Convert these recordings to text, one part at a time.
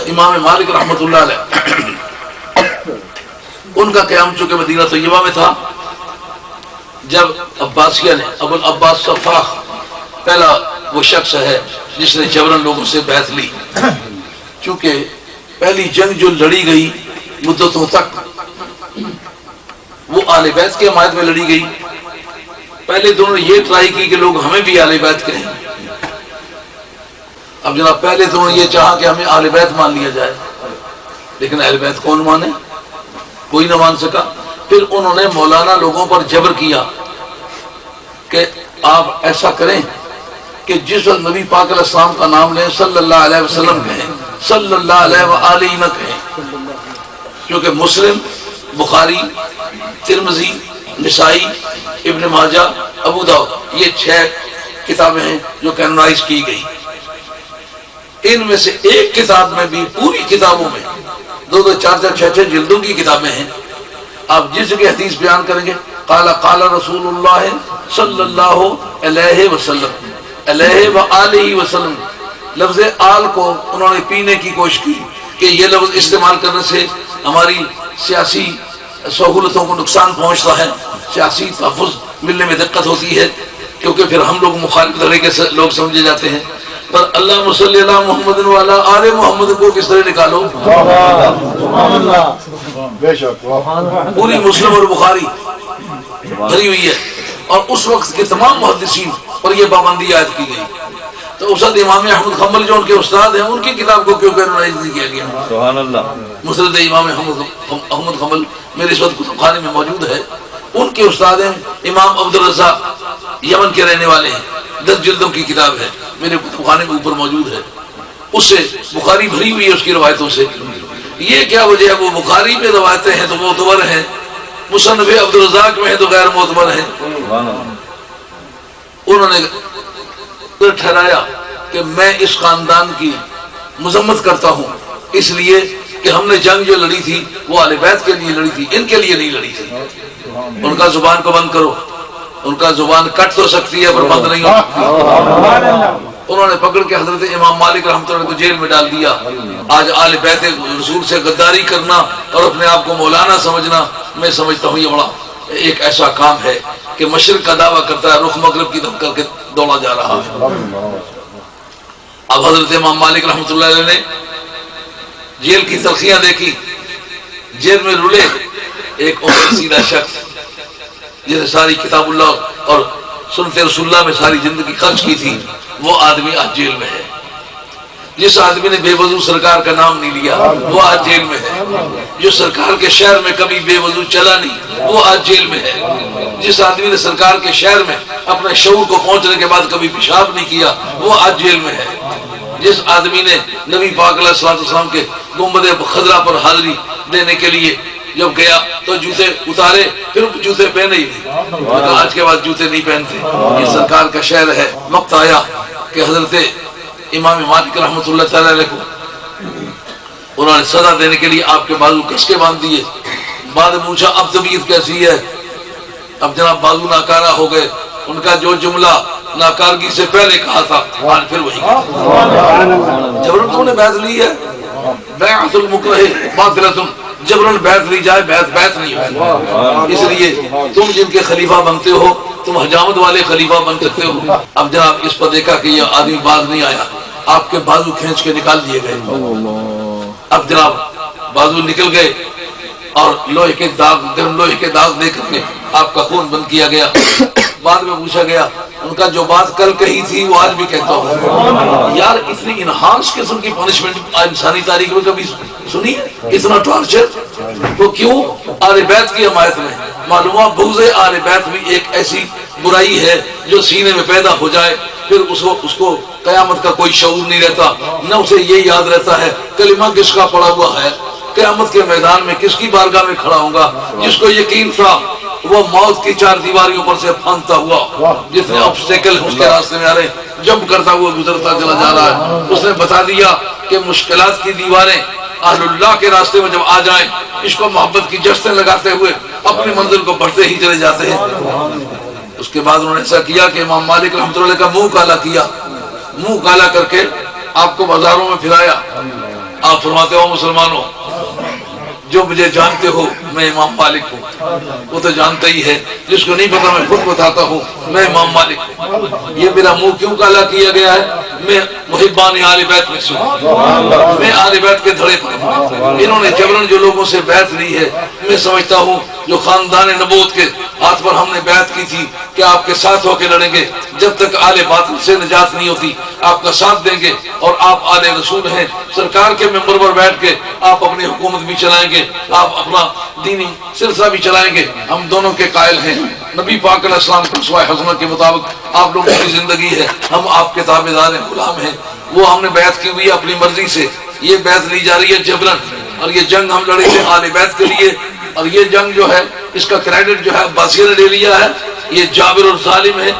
امام مالک رحمۃ اللہ علیہ ان کا قیام چونکہ مدینہ طیبہ میں تھا، جب عباسیہ نے ابو العباس صفاح پہلا وہ شخص ہے جس نے جبرن لوگوں سے بیعت لی، چونکہ پہلی جنگ جو لڑی گئی مدتوں تک وہ آل بیت کی حمایت میں لڑی گئی۔ پہلے دونوں نے یہ ٹرائی کی کہ لوگ ہمیں بھی آل بیت کہیں، اب جناب پہلے دونوں یہ چاہا کہ ہمیں آل بیت مان لیا جائے، لیکن اہل بیت کون مانے؟ کوئی نہ مان سکا۔ پھر انہوں نے مولانا لوگوں پر جبر کیا کہ آپ ایسا کریں کہ جس وقت نبی پاک علیہ السلام کا نام لیں صلی اللہ علیہ وسلم کہیں، صلی اللہ علیہ وآلہ نہ کہیں، کیونکہ مسلم، بخاری، ترمذی، نسائی، ابن ماجہ، ابو داؤد یہ 6 کتابیں ہیں جو کینونائز کی گئی۔ ان میں سے ایک کتاب میں بھی، پوری کتابوں میں 2 4 6 جلدوں کی کتابیں ہیں، آپ جس کی حدیث بیان کریں گے قال قال رسول اللہ صلی اللہ علیہ وسلم علیہ وآلہ وسلم، لفظ آل کو انہوں نے پینے کی کوشش کی کہ یہ لفظ استعمال کرنے سے ہماری سیاسی سہولتوں کو نقصان پہنچتا ہے، سیاسی تحفظ ملنے میں دقت ہوتی ہے، کیونکہ پھر ہم لوگ مخالف طریقے سے لوگ سمجھے جاتے ہیں۔ پر اللہ صلی اللہ محمد وعلی آل محمد کو کس طرح نکالو؟ پوری مسلم اور بخاری بھری ہوئی ہے، اور اس وقت کے تمام محدثین پر یہ پابندی عائد کی گئی۔ تو استاد امام احمد حنبل جو ان کے استاد ہیں، ان کی کتاب کو کیوں کینونائز نہیں کیا گیا؟ سبحان اللہ۔ مسند امام احمد حنبل میرے اس وقت کتب خانے میں موجود ہے، ان کے استاد ہیں امام عبد الرزاق، یمن کے رہنے والے ہیں، 10 جلدوں کی کتاب ہے، میرے کتب خانے میں اوپر موجود ہے، اس سے بخاری بھری ہوئی ہے اس کی روایتوں سے۔ یہ کیا وجہ ہے؟ وہ بخاری میں روایتیں ہیں تو معتبر ہیں، مصنف عبد الرزاق میں ہے تو غیر معتبر ہیں۔ انہوں نے ٹھہرایا کہ میں اس خاندان کی مذمت کرتا ہوں، اس لیے کہ ہم نے جنگ جو لڑی تھی وہ اہل بیت کے لیے لڑی تھی، ان کے لیے نہیں لڑی تھی۔ ان کا زبان کو بند کرو، ان کا زبان کٹ تو سکتی ہے پر بند نہیں ہو سکتی۔ انہوں نے پکڑ کے حضرت امام مالک رحمۃ اللہ کو جیل میں ڈال دیا۔ آج آل بیت رسول سے غداری کرنا اور اپنے آپ کو مولانا سمجھنا، میں سمجھتا ہوں یہ بڑا ایک ایسا کام ہے کہ مشرق کا دعویٰ کرتا ہے، رخ مغرب کی طرف کر کے دوڑا جا رہا ہے۔ اب حضرت امام مالک رحمۃ اللہ علیہ نے جیل کی تلخیاں دیکھی، جیل میں رولے ایک عمر سیدھا شخص جسے ساری کتاب اللہ اور سنت رسول اللہ میں ساری زندگی خرچ کی تھی، وہ آدمی آج جیل میں ہے۔ جس آدمی نے بے وضو سرکار کا نام نہیں لیا وہ آج جیل میں ہے۔ جو سرکار کے شہر میں کبھی بے وضو چلا نہیں وہ آج جیل میں ہے۔ جس آدمی نے سرکار کے شہر میں اپنے شعور کو پہنچنے کے بعد کبھی پیشاب نہیں کیا وہ آج جیل میں ہے۔ جس آدمی نے نبی پاک علیہ السلام کے گنبد خضرا پر حاضری دینے کے لیے جب گیا تو جوتے اتارے، پھر جوتے پہنے ہی نہیں، آج کے بعد جوتے نہیں پہنتے۔ یہ سرکار کا شہر ہے۔ وقت آیا کہ حضرت امام مالک رحمۃ اللہ تعالی علیہ کو انہوں نے سزا دینے کے لیے آپ کے بازو کس کے باندھ دیے۔ بعد میں پوچھا اب طبیعت کیسی ہے؟ اب جناب بازو ناکارہ ہو گئے، ان کا جو جملہ ناکارگی سے پہلے کہا تھا آج پھر وہی جبرن تم نے بیعت لی ہے، بیعت المکرہ باطلۃ، جبرن بیعت لی جائے بیعت نہیں ہے۔ اس لیے تم جن کے خلیفہ بنتے ہو تم حجامت والے خلیفہ بن سکتے ہو۔ اب جناب اس پر دیکھا کہ یہ آدمی باز نہیں آیا، آپ کے بازو کھینچ کے نکال دیے گئے۔ اب جناب بازو نکل گئے اور لوہے کے داغ دے کر کے آپ کا خون بند کیا گیا۔ بعد میں پوچھا گیا ان کا جو بات کل کہی تھی وہ آج بھی کہتا ہوں۔ یار اتنی انہانس قسم کی پنشمنٹ انسانی تاریخ میں کبھی سنی ہے؟ اتنا ٹارچر تو کیوں؟ آل بیت کی حمایت میں معلومات بغض آل بیت بھی ایک ایسی برائی ہے جو سینے میں پیدا ہو جائے پھر اس کو قیامت کا کوئی شعور نہیں رہتا، نہ اسے یہ یاد رہتا ہے کلمہ کس کا پڑا ہوا ہے، قیامت کے میدان میں کس کی بارگاہ میں کھڑا ہوں گا۔ جس کو یقین تھا وہ موت کی 4 دیواریوں پر سے پھانتا ہوا، جس نے obstacle اس کے راستے میں آ رہے جمپ کرتا ہوا گزرتا چلا جا رہا ہے، اس نے بتا دیا کہ مشکلات کی دیواریں اہل اللہ کے راستے میں جب آ جائیں عشق و محبت کی جشتیں لگاتے ہوئے اپنی منزل کو بڑھتے ہی چلے جاتے ہیں۔ اس کے بعد انہوں نے ایسا کیا کہ امام مالک رحمۃ اللہ کا منہ کالا کیا، منہ کالا کر کے آپ کو بازاروں میں پھرایا آپ فرماتے ہو مسلمانوں جو مجھے جانتے ہو میں امام مالک ہوں، وہ تو جانتا ہی ہے، جس کو نہیں پتا میں خود بتاتا ہوں میں امام مالک ہوں۔ یہ میرا منہ کیوں کالا کیا گیا ہے؟ میں محبان آل بیت میں سے ہوں، میں آل بیت کے دھڑے پر ہوں۔ انہوں نے جبرن جو لوگوں سے بیعت لی ہے، میں سمجھتا ہوں جو خاندان نبوت کے ہاتھ پر ہم نے بیعت کی تھی کہ آپ کے ساتھ ہو کے لڑیں گے، جب تک آل باطل سے نجات نہیں ہوتی آپ کا ساتھ دیں گے، اور آپ آل رسول ہیں، سرکار کے ممبر پر بیٹھ کے آپ اپنی حکومت بھی چلائیں گے، آپ اپنا دینی سلسلہ بھی چلائیں گے، ہم دونوں کے قائل ہیں۔ نبی پاک علیہ السلام کے اسوہ حسنہ کے مطابق آپ لوگوں کی زندگی ہے، ہم آپ کے تابعدار ہیں، غلام ہیں۔ وہ ہم نے بیعت کی ہوئی ہے اپنی مرضی سے، یہ بیعت لی جا رہی ہے جبرن، اور یہ جنگ ہم لڑے تھے آل بیت کے لیے، اور یہ جنگ جو ہے اس کا کریڈٹ جو ہے عباسیہ نے لے لیا ہے، یہ جابر اور ظالم ہے،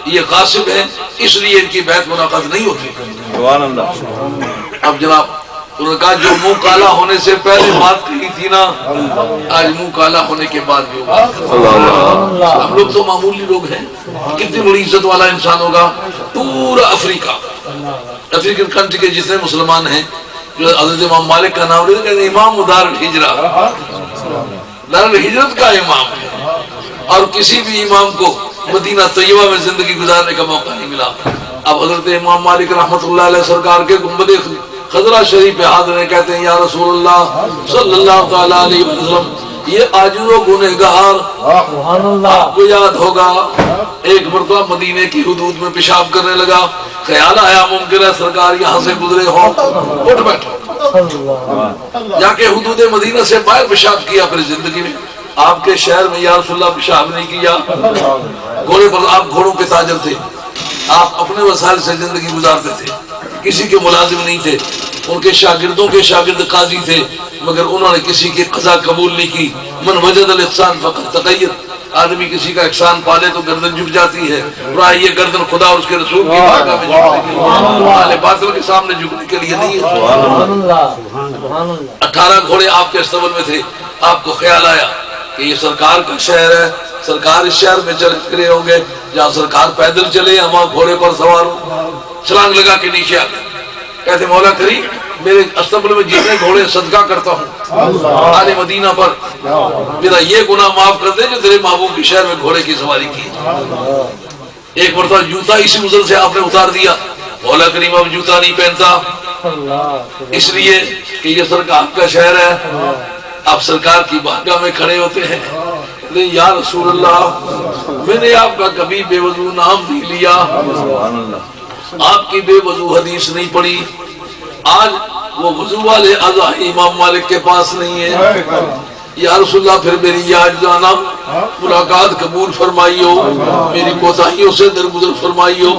یہ غاصب ہے، اس لیے ان کی بیعت منعقد نہیں ہوتی۔ سبحان اللہ۔ اب جناب انہوں نے کہا جو منہ کالا ہونے سے پہلے بات کہی تھی نا، آج منہ کالا ہونے کے بعد بھی ہوگا۔ ہم لوگ تو معمولی لوگ ہیں، کتنی بڑی عزت والا انسان ہوگا۔ پورا افریقن کنٹری کے جتنے مسلمان ہیں جو حضرت امام مالک کا نام لیتے ہیں، امام دار الہجرہ، دار الہجرت کا امام ہے، اور کسی بھی امام کو مدینہ طیبہ میں زندگی گزارنے کا موقع نہیں ملا۔ اب حضرت امام مالک رحمۃ اللہ علیہ سرکار کے گنبد خضرہ شریف پہ حاضر ہیں، کہتے ہیں یا رسول اللہ صلی اللہ تعالی علیہ وسلم، یہ عاجز و گنہگار آپ کو یاد ہوگا ایک مرتبہ مدینے کی حدود میں پیشاب کرنے لگا، خیال آیا ممکن ہے سرکار یہاں سے گزرے ہوں، اٹھ بیٹھو، جا کے حدود مدینہ سے باہر پیشاب کیا پھر زندگی میں۔ آپ کے شہر میں یا رسول اللہ پیشاب نہیں کیا، گھوڑے پر آپ گھوڑوں کے تاجر تھے، آپ اپنے وسائل سے زندگی گزارتے تھے، کسی کے ملازم نہیں تھے، ان کے شاگردوں کے شاگرد قاضی تھے، مگر انہوں نے کسی کی قضا قبول نہیں کی۔ من وجد الاحسان فقط تقید، آدمی کسی کا احسان پالے تو گردن جھک جاتی ہے، برا یہ گردن خدا اور اس کے رسول کی بارگاہ میں جھکنے کے لیے، اہل باطل کے سامنے جھکنے کے لیے نہیں ہے۔ 18 گھوڑے آپ کے استبل میں تھے، آپ کو خیال آیا کہ یہ سرکار کا شہر ہے، سرکار اس شہر میں چل کھڑے ہوں گے، جہاں سرکار پیدل چلے ہم وہاں گھوڑے پر سوار ہوں۔ چھلانگ لگا کے نیچے آ گئے، کہتے مولا کریم میرے استبل میں جتنے گھوڑے صدقہ کرتا ہوں آل مدینہ پر، میرا یہ گناہ معاف کر دے جو تیرے محبوب کے شہر میں گھوڑے کی سواری کی۔ ایک مرتبہ جوتا اسی عذر سے آپ نے اتار دیا، مولا کریم اب جوتا نہیں پہنتا، اس لیے کہ یہ سرکار کا شہر ہے۔ آپ سرکار کی بارگاہ میں کھڑے ہوتے ہیں، لیکن یا رسول اللہ میں نے آپ کا کبھی بے وضو نام نہیں لیا، آپ کی بے وضو حدیث نہیں پڑھی، آج وہ وضو والے اعضاء امام مالک کے پاس نہیں ہے، یا رسول اللہ پھر میری یاد جانا ملاقات قبول فرمائی ہو، میری کوتاہیوں سے درگزر فرمائی ہو۔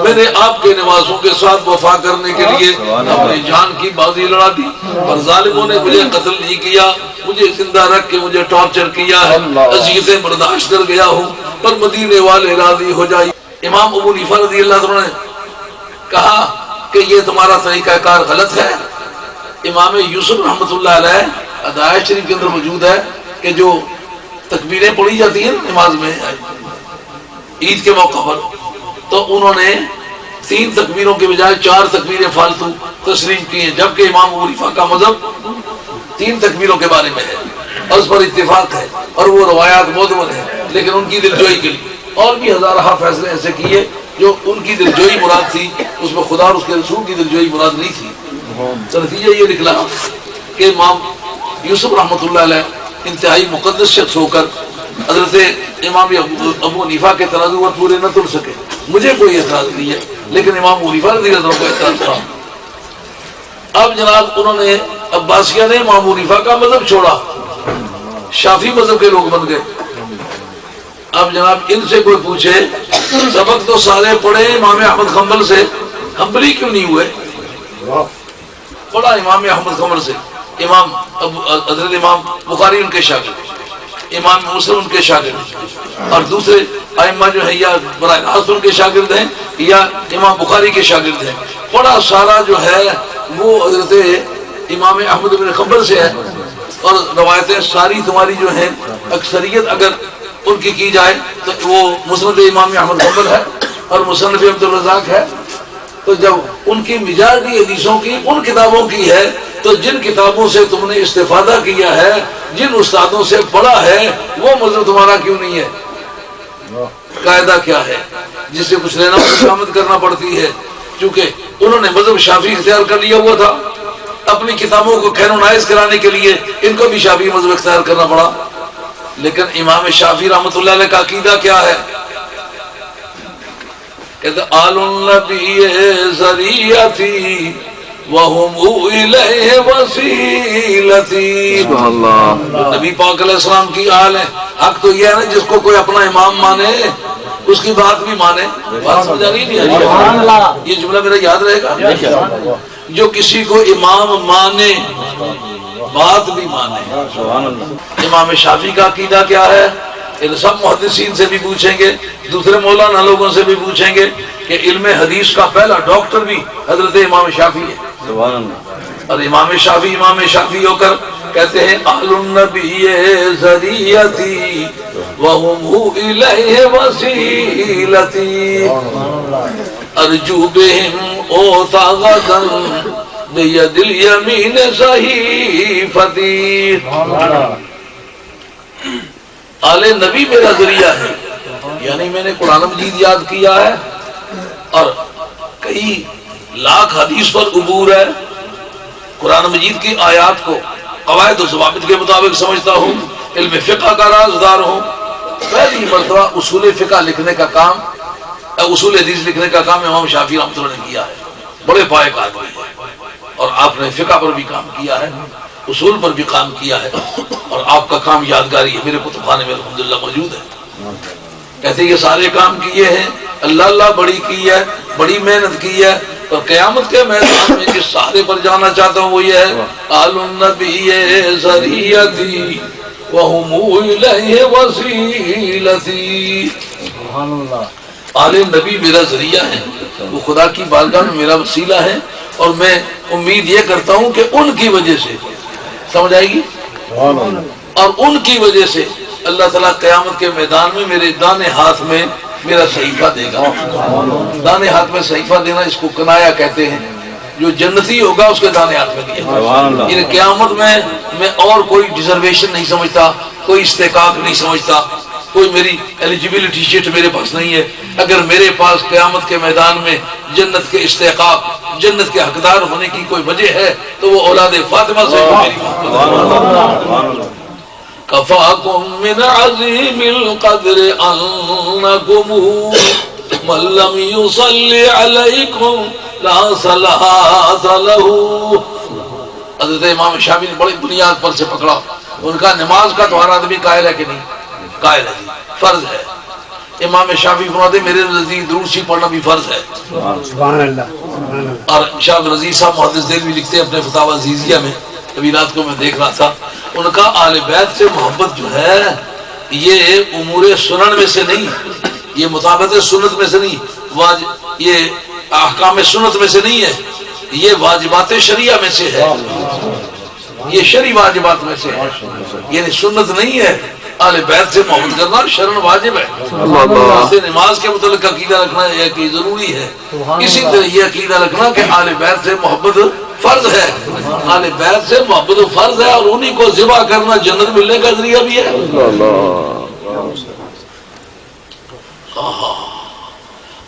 میں نے آپ کے نوازوں کے ساتھ وفا کرنے کے لیے اپنی جان کی بازی لڑا دی، پر ظالموں نے مجھے قتل نہیں کیا، مجھے زندہ رکھ کے مجھے ٹارچر کیا ہے، اذیتیں برداشت کر گیا ہوں، پر مدینے والے راضی ہو جائیں۔ امام ابو حنیفہ رضی اللہ عنہ نے کہا کہ یہ تمہارا طریقہ کار غلط ہے۔ امام یوسف رحمۃ اللہ علیہ ہدایت شریف کے اندر موجود ہے کہ جو تکبیریں پڑھی جاتی ہیں نماز میں عید کے موقع پر، تو انہوں نے 3 تکبیروں کے بجائے 4 تکبیریں فالتو تسلیم کی ہیں، جبکہ امام ابو حنیفہ کا مذہب 3 تکبیروں کے بارے میں ہے اور اس پر اتفاق ہے، اور وہ روایات معتبر ہیں، لیکن ان کی دلجوئی کے لیے اور بھی ہزارہ فیصلے ایسے کیے جو ان کی دلجوئی مراد تھی، اس میں خدا اور اس کے رسول کی دلجوئی مراد نہیں تھی۔ تو نتیجہ یہ نکلا کہ امام یوسف رحمۃ اللہ علیہ انتہائی مقدس شخص ہو کر حضرت امام ابو حنیفہ کے ترازو پر پورے نہ تل سکے۔ مجھے کوئی اعتراض نہیں ہے، لیکن امام ابو حنیفہ رضی اللہ عنہ کو اعتراض تھا۔ اب جناب انہوں نے عباسیہ نے امام ابو حنیفہ کا مذہب چھوڑا، شافعی مذہب کے لوگ بن گئے۔ اب جناب ان سے کوئی پوچھے سبق تو سارے پڑھے امام احمد حنبل سے، حنبلی کیوں نہیں ہوئے؟ پڑھا امام احمد حنبل سے، امام حضرت امام بخاری ان کے شاگرد، امام مسلم ان کے شاگرد، اور دوسرے ائمہ جو ہیں یا براہ راست ان کے شاگرد ہیں یا امام بخاری کے شاگرد ہیں۔ پڑھا سارا جو ہے وہ حضرت امام احمد بن حنبل سے ہے، اور روایتیں ساری تمہاری جو ہیں اکثریت اگر ان کی جائے تو وہ مسند امام احمد حنبل ہے اور مصنف عبد الرزاق ہے۔ تو جب ان کی مجاز کی حدیثوں کی ان کتابوں کی ہے تو جن کتابوں سے تم نے استفادہ کیا ہے، جن استادوں سے پڑھا ہے، وہ مذہب تمہارا کیوں نہیں ہے؟ قاعدہ کیا ہے جس سے کچھ لینا شامت کرنا پڑتی ہے؟ چونکہ انہوں نے مذہب شافعی اختیار کر لیا ہوا تھا، اپنی کتابوں کو کینونائز کرانے کے لیے ان کو بھی شافعی مذہب اختیار کرنا پڑا۔ لیکن امام شافعی رحمۃ اللہ علیہ کا عقیدہ کیا ہے؟ کہتے آل النبی ذریعتی وہم الیہ وسیلتی۔ نبی پاک علیہ السلام کی آل ہے۔ حق تو یہ ہے نا جس کو کوئی اپنا امام مانے اس کی بات بھی مانے۔ بات سمجھ آ رہی نہیں؟ یہ جملہ میرا یاد رہے گا، جو کسی کو امام مانے بات بھی مانے۔ امام شافعی کا عقیدہ کیا ہے؟ ان سب محدثین سے بھی پوچھیں گے، دوسرے مولانا لوگوں سے بھی پوچھیں گے کہ علم حدیث کا پہلا ڈاکٹر بھی حضرت امام شافعی ہے۔ اور امام شافعی ہو کر کہتے ہیں اہل النبی ذریعتی وہم الیہ وسیلتی ارجو بہم اوتا غدا بید الیمین صحیفتی۔ آل نبی میرا ذریعہ ہے، یعنی میں نے قرآن مجید یاد کیا ہے اور کئی لاکھ حدیث پر عبور ہے، قرآن مجید کی آیات کو قواعد و ضوابط کے مطابق سمجھتا ہوں، علم فقہ کا رازدار ہوں۔ پہلی مرتبہ اصول فقہ لکھنے کا کام، اصول حدیث لکھنے کا کام امام شافعی رحمۃ اللہ نے کیا ہے، بڑے پائے کا آدمی ہے، اور آپ نے فقہ پر بھی کام کیا ہے، اصول پر بھی کام کیا ہے، اور آپ کا کام یادگاری ہے، میرے کتب خانے میں الحمدللہ موجود ہے۔ کہتے یہ سارے کام کیے ہیں، اللہ بڑی کی ہے، بڑی محنت کی ہے، اور قیامت کے میدان میں جس سہارے پر جانا چاہتا ہوں وہ یہ ہے آل النبی ذریعتی وہم الیہ وسیلتی۔ آل نبی میرا ذریعہ ہے، وہ خدا کی بارگاہ میں میرا وسیلہ ہے، اور میں امید یہ کرتا ہوں کہ ان کی وجہ سے، سمجھ آئے گی، اور ان کی وجہ سے اللہ تعالیٰ قیامت کے میدان میں میرے دانے ہاتھ میں میرا صحیفہ دے گا۔ دانے ہاتھ میں صحیفہ دینا اس کو کنایا کہتے ہیں، جو جنتی ہوگا اس کے دانے ہاتھ میں دیا۔ یعنی قیامت میں اور کوئی ڈیزرویشن نہیں سمجھتا، کوئی استحقاق نہیں سمجھتا، کوئی میری ایلیجیبلٹی شیٹ میرے پاس نہیں ہے۔ اگر میرے پاس قیامت کے میدان میں جنت کے استحقاق، جنت کے حقدار ہونے کی کوئی وجہ ہے تو وہ اولاد فاطمہ سے میری محبت۔ کفاکم من عظیم القدر انکم من لم یصلی علیکم لا صلاۃ لہ۔ حضرت امام شافعی نے بڑی بنیاد پر سے پکڑا، ان کا نماز کا تو ہر آدمی قائل ہے کہ نہیں؟ قائل ہے جی، فرض ہے۔ امام شافعی فرماتے ہیں میرے نزدیک درود شریف پڑھنا بھی فرض ہے۔ سبحان اللہ۔ اور شاہ عبدالعزیز صاحب محدث دہلوی لکھتے ہیں اپنے فتاوی عزیزیہ میں، ابھی رات کو میں دیکھ رہا تھا، ان کا آل بیت سے محبت جو ہے یہ امور سنن میں سے نہیں، یہ مطابقت سنت میں سے نہیں، یہ احکام سنت میں سے نہیں ہے، یہ واجبات شریعہ میں سے ہے، یہ شرعی واجبات میں سے ہے، یعنی سنت نہیں ہے۔ آل بیت سے محبت کرنا شرعن واجب ہے۔ نماز کے متعلق عقیدہ رکھنا یہ کہ ضروری ہے، اسی طرح یہ عقیدہ رکھنا کہ آل بیت سے محبت فرض ہے، آل بیت سے محبت فرض ہے، اور انہی کو ذبح کرنا جنت ملنے کا ذریعہ بھی ہے۔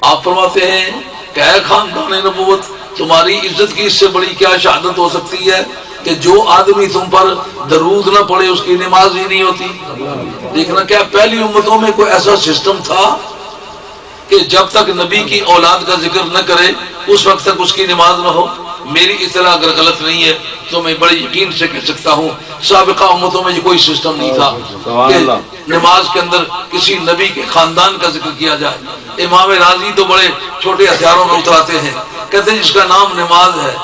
آپ فرماتے ہیں کہ اے خاندان نبوت، تمہاری عزت کی اس سے بڑی کیا شہادت ہو سکتی ہے کہ جو آدمی تم پر درود نہ پڑے اس کی نماز ہی نہیں ہوتی۔ دیکھنا کیا پہلی امتوں میں کوئی ایسا سسٹم تھا کہ جب تک نبی کی اولاد کا ذکر نہ کرے اس وقت تک اس کی نماز نہ ہو؟ میری اطلاع اگر غلط نہیں ہے تو میں بڑے یقین سے کہہ سکتا ہوں سابقہ امتوں میں یہ کوئی سسٹم نہیں تھا کہ نماز کے اندر کسی نبی کے خاندان کا ذکر کیا جائے۔ امام راضی تو بڑے چھوٹے ہتھیاروں میں اتراتے ہیں، کہتے ہیں جس کا نام نماز ہے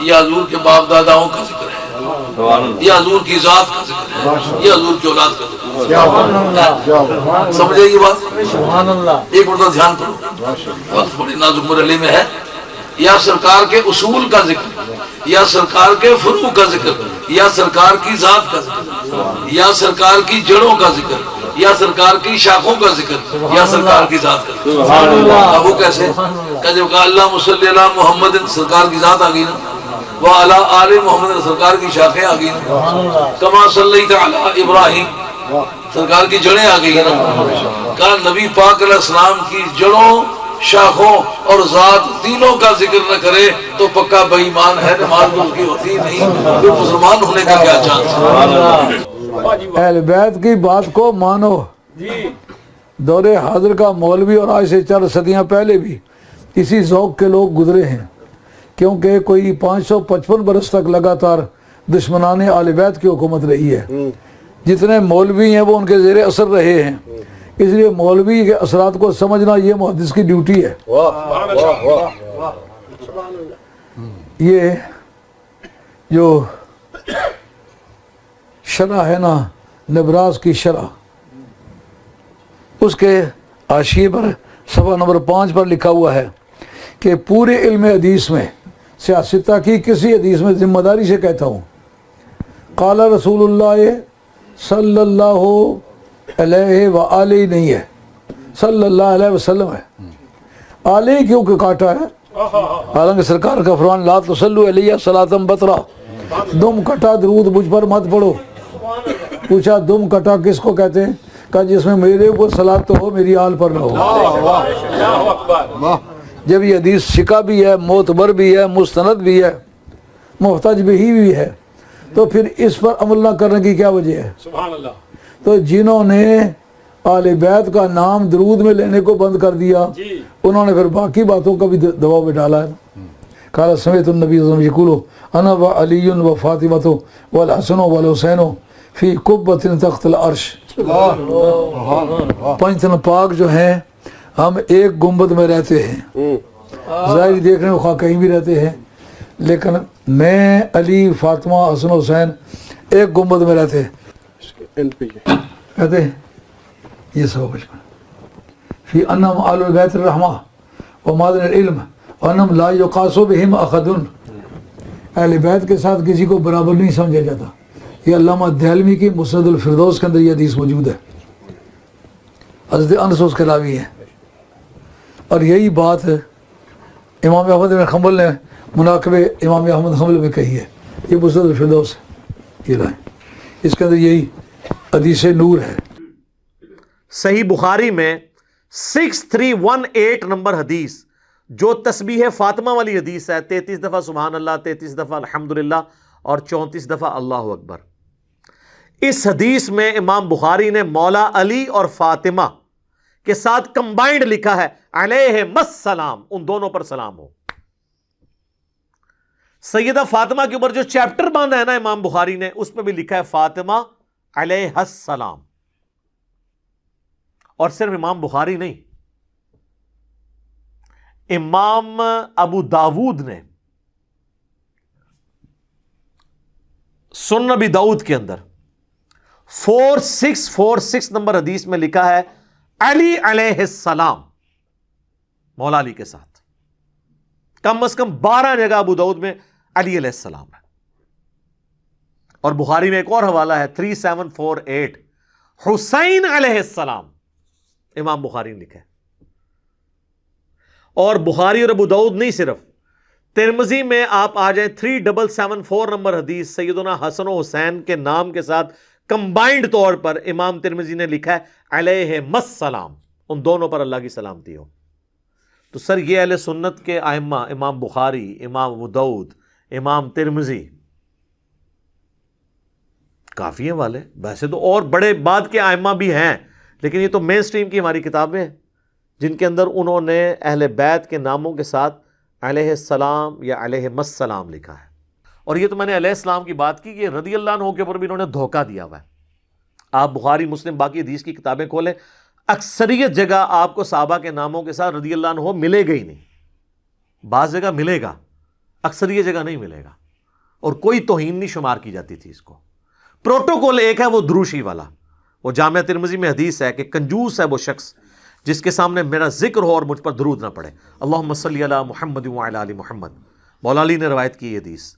یہ حضور کے باپ داداؤں کا ذکر ہے، یہ حضور کی ذات کا ذکر ہے، یہ حضور کی اولاد کا ذکر ہے۔ سمجھے یہ بات؟ ایک مرتبہ دھیان کرو، وقت بڑے نازک مرحلے میں ہے۔ یا سرکار کے اصول کا ذکر، یا سرکار کے فروع کا ذکر، یا سرکار کی ذات کا ذکر، یا سرکار کی جڑوں کا ذکر، یا سرکار کی شاخوں کا ذکر، یا سرکار کی ذات کا ذکر۔ اب وہ کیسے کہ جب کہا اللہ صلی علی محمد، سرکار کی ذات آ گئی نا، وعلی آل محمد سرکار کی شاخیں آ گئی نا، کما صلیت علی ابراہیم سرکار کی جڑیں آ گئی نا. کہا نبی پاک علیہ السلام کی جڑوں، شاخوں اور ذات تینوں کا ذکر نہ کرے تو پکا بے ایمان ہے، نماز اس کی ہوتی نہیں، پھر مسلمان ہونے کا کیا چانس. اہل بیت کی بات کو مانو. دور حاضر کا مولوی اور آج سے 4 صدیاں پہلے بھی اسی ذوق کے لوگ گزرے ہیں، کیونکہ کوئی 555 برس تک لگاتار دشمنان اہل بیت کی حکومت رہی ہے. جتنے مولوی ہیں وہ ان کے زیر اثر رہے ہیں، اس لیے مولوی کے اثرات کو سمجھنا یہ محدث کی ڈیوٹی ہے. یہ جو شرح ہے نا، نبراس کی شرح، اس کے حاشیے پر صفحہ نمبر 5 پر لکھا ہوا ہے کہ پورے علم حدیث میں سیاستہ کی کسی حدیث میں ذمہ داری سے کہتا ہوں، قال رسول اللہ صلی اللہ علیہ وآلہ نہیں ہے، صلی اللہ علیہ وسلم ہے. علیہ کیوں کہ کاٹا ہے، حالانکہ سرکار کا فرمان لا تصلوا علیہ صلاۃ بطرا، دم کٹا درود مجھ پر مت پڑھو. پوچھا دم کٹا کس کو کہتے ہیں؟ کہا جس میں میرے اوپر صلاۃ تو ہو، میری آل پر نہ ہو. جب یہ حدیث شکا بھی ہے، معتبر بھی ہے، مستند بھی ہے، محتج بھی ہے، تو پھر اس پر عمل نہ کرنے کی کیا وجہ ہے؟ تو جنہوں نے آل بیت کا نام درود میں لینے کو بند کر دیا، انہوں نے پھر باقی باتوں کا بھی دباؤ میں ڈالا ہے. قال سمعت النبی صلی اللہ علیہ وسلم یقول انا وعلی وفاطمۃ والحسن والحسین فی قبۃ تحت العرش. 5 تن پاک جو ہیں ہم ایک گنبد میں رہتے ہیں، ظاہری دیکھنے کو کہیں بھی رہتے ہیں، لیکن میں علی فاطمہ حسن حسین ایک گنبد میں رہتے کہتے ہیں. یہ سب بچپن فی انہم آل بیت الرحمہ ومادن العلم وانہم لا یقاس بہم احد. اہل بیت کے ساتھ کسی کو برابر نہیں سمجھا جاتا. یہ علامہ دہلوی کی مسند الفردوس کے اندر یہ حدیث موجود ہے، حضرت انس اس کے راوی ہیں. اور یہی بات امام احمد بن حنبل نے مناقب امام احمد حنبل میں کہی ہے. یہ مسند الفردوس ہے، یہ لائیں، اس کے اندر یہی حدیث نور ہے. صحیح بخاری میں 6318 نمبر حدیث جو تسبیح فاطمہ والی حدیث ہے، 33 دفعہ سبحان اللہ، 33 دفعہ الحمدللہ اور 34 دفعہ اللہ اکبر. اس حدیث میں امام بخاری نے مولا علی اور فاطمہ کے ساتھ کمبائنڈ لکھا ہے علیہ السلام، ان دونوں پر سلام ہو. سیدہ فاطمہ کے اوپر جو چیپٹر باندھا ہے نا امام بخاری نے، اس پہ بھی لکھا ہے فاطمہ علیہ السلام. اور صرف امام بخاری نہیں، امام ابو داود نے سنن ابی داؤد کے اندر 4646 نمبر حدیث میں لکھا ہے علی علیہ السلام، مولا علی کے ساتھ. کم از کم 12 جگہ ابو داؤد میں علی علیہ السلام ہے. اور بخاری میں ایک اور حوالہ ہے 3748 حسین علیہ السلام، امام بخاری نے لکھا ہے. اور بخاری اور ابو داؤد نہیں، صرف ترمذی میں آپ آ جائیں 3774 نمبر حدیث سیدنا حسن و حسین کے نام کے ساتھ کمبائنڈ طور پر امام ترمذی نے لکھا ہے علیہ السلام، ان دونوں پر اللہ کی سلامتی ہو. تو سر یہ اہل سنت کے ائمہ، امام بخاری، امام ابو داؤد، امام ترمذی، کافی ہیں والے. ویسے تو اور بڑے بعد کے ائمہ بھی ہیں، لیکن یہ تو مین سٹریم کی ہماری کتابیں ہیں جن کے اندر انہوں نے اہل بیت کے ناموں کے ساتھ علیہ السلام یا علیہ السلام لکھا ہے. اور یہ تو میں نے علیہ السلام کی بات کی، یہ رضی اللہ عنہ کے اوپر بھی انہوں نے دھوکہ دیا ہوا ہے. آپ بخاری مسلم باقی حدیث کی کتابیں کھولیں، اکثریت جگہ آپ کو صحابہ کے ناموں کے ساتھ رضی اللہ عنہ ملے گا ہی نہیں. بعض جگہ ملے گا، اکثریت جگہ نہیں ملے گا. اور کوئی توہین نہیں شمار کی جاتی تھی اس کو. پروٹوکول ایک ہے وہ دروشی والا، وہ جامعہ ترمذی میں حدیث ہے کہ کنجوس ہے وہ شخص جس کے سامنے میرا ذکر ہو اور مجھ پر درود نہ پڑے. اللہم صلی علی محمد وعلی آل محمد، مولا علی نے روایت کی یہ حدیث.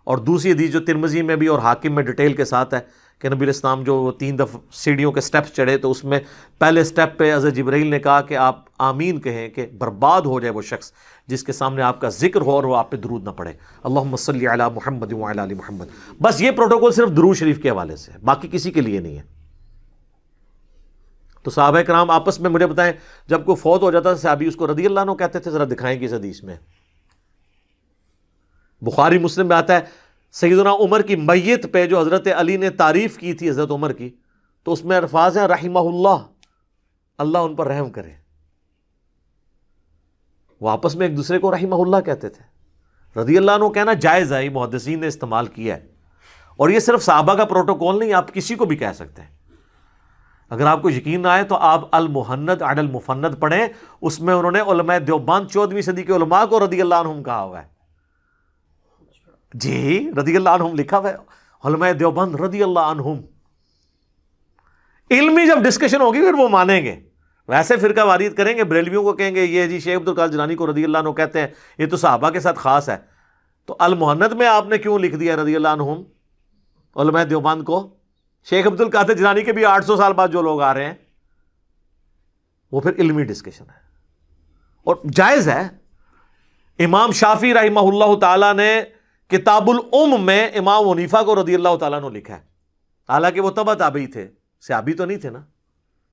اور دوسری حدیث جو ترمذی میں بھی اور حاکم میں ڈیٹیل کے ساتھ ہے کہ نبی علیہ السلام جو 3 دفعہ سیڑھیوں کے سٹیپس چڑھے تو اس میں پہلے سٹیپ پہ حضرت جبرائیل نے کہا کہ آپ آمین کہیں کہ برباد ہو جائے وہ شخص جس کے سامنے آپ کا ذکر ہو اور وہ آپ پہ درود نہ پڑھے. اللہم صلی علی محمد وعلی آل محمد. بس یہ پروٹوکول صرف درود شریف کے حوالے سے ہے، باقی کسی کے لیے نہیں ہے. تو صحابہ کرام آپس میں مجھے بتائیں جب کوئی فوت ہو جاتا صحابی اس کو رضی اللہ عنہ کہتے تھے؟ ذرا دکھائیں گے اس حدیث میں. بخاری مسلم میں آتا ہے سیدنا عمر کی میت پہ جو حضرت علی نے تعریف کی تھی حضرت عمر کی، تو اس میں الفاظ ہیں رحمہ اللہ، اللہ ان پر رحم کرے. وہ آپس میں ایک دوسرے کو رحمہ اللہ کہتے تھے. رضی اللہ عنہ کہنا جائز ہے، محدثین نے استعمال کیا ہے، اور یہ صرف صحابہ کا پروٹوکول نہیں، آپ کسی کو بھی کہہ سکتے ہیں. اگر آپ کو یقین نہ آئے تو آپ المحند علی المفند پڑھیں، اس میں انہوں نے علماء دیوبند 14ویں صدی کے علماء کو رضی اللہ عنہم کہا ہوا ہے. جی رضی اللہ عنہم لکھا ہوا ہے، علماء دیوبند رضی اللہ عنہم. علمی جب ڈسکشن ہوگی پھر وہ مانیں گے. ویسے فرقہ واریت کریں گے، بریلویوں کو کہیں گے یہ جی شیخ عبد القادر جیلانی کو رضی اللہ عنہ کہتے ہیں، یہ تو صحابہ کے ساتھ خاص ہے. تو المحند میں آپ نے کیوں لکھ دیا رضی اللہ عنہم علماء دیوبند کو؟ شیخ عبد القادر جیلانی کے بھی 800 سال بعد جو لوگ آ رہے ہیں، وہ پھر علمی ڈسکشن ہے اور جائز ہے. امام شافعی رحمہ اللہ تعالیٰ نے کتاب الام میں امام حنیفہ کو رضی اللہ تعالیٰ نے لکھا ہے، حالانکہ وہ تبع تابعی تھے، صحابی تو نہیں تھے نا.